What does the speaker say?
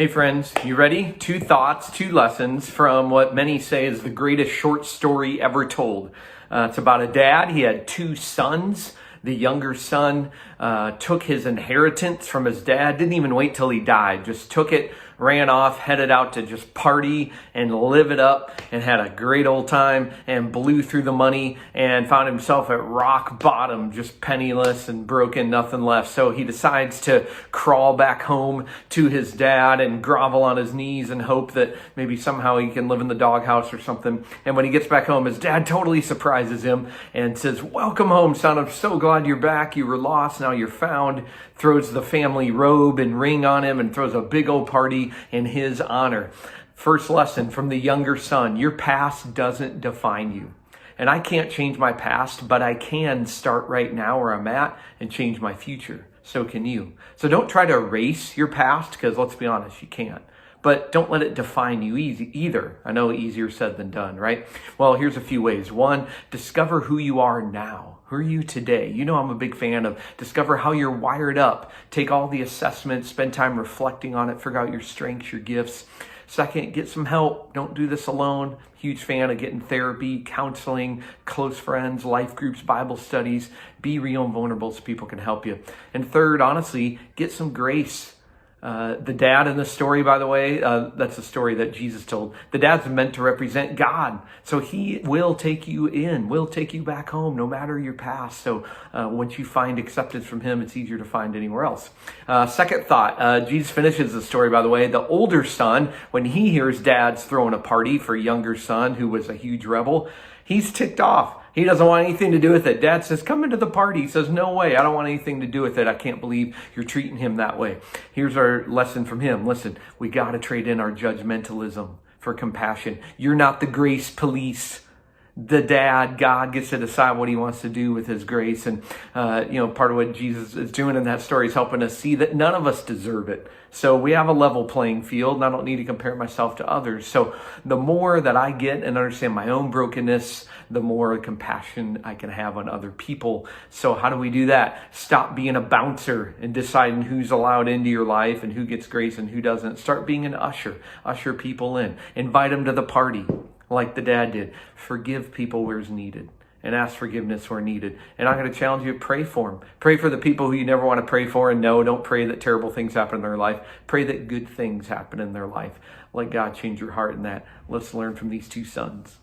Hey friends, you ready? Two thoughts, two lessons from what many say is the greatest short story ever told. It's about a dad. He had two sons. The younger son took his inheritance from his dad, didn't even wait till he died, just took it, ran off, headed out to just party and live it up, and had a great old time and blew through the money and found himself at rock bottom, just penniless and broken, nothing left. So he decides to crawl back home to his dad and grovel on his knees and hope that maybe somehow he can live in the doghouse or something. And when he gets back home, his dad totally surprises him and says, "Welcome home, son. I'm so glad you're back. You were lost. Now you're found." Throws the family robe and ring on him and throws a big old party in his honor. First lesson from the younger son: your past doesn't define you. And I can't change my past, but I can start right now where I'm at and change my future. So can you. So don't try to erase your past, because let's be honest, you can't. But don't let it define you either. I know easier said than done, right? Well, here's a few ways. One, discover who you are now. Who are you today? You know I'm a big fan of discover how you're wired up. Take all the assessments, spend time reflecting on it, figure out your strengths, your gifts. Second, get some help. Don't do this alone. Huge fan of getting therapy, counseling, close friends, life groups, Bible studies. Be real and vulnerable so people can help you. And third, honestly, get some grace. The dad in the story, by the way, that's a story that Jesus told. The dad's meant to represent God. So he will take you in, will take you back home, no matter your past. So once you find acceptance from him, it's easier to find anywhere else. Second thought, Jesus finishes the story, by the way. The older son, when he hears dad's throwing a party for younger son, who was a huge rebel, he's ticked off. He doesn't want anything to do with it. Dad says, "Come into the party." He says, "No way. I don't want anything to do with it. I can't believe you're treating him that way." Here's our lesson from him. Listen, we got to trade in our judgmentalism for compassion. You're not the grace police. The dad, God, gets to decide what he wants to do with his grace. And, part of what Jesus is doing in that story is helping us see that none of us deserve it. So we have a level playing field, and I don't need to compare myself to others. So the more that I get and understand my own brokenness, the more compassion I can have on other people. So how do we do that? Stop being a bouncer and deciding who's allowed into your life and who gets grace and who doesn't. Start being an usher. Usher people in. Invite them to the party like the dad did. Forgive people where it's needed and ask forgiveness where needed. And I'm going to challenge you to pray for them. Pray for the people who you never want to pray for. And no, don't pray that terrible things happen in their life. Pray that good things happen in their life. Let God change your heart in that. Let's learn from these two sons.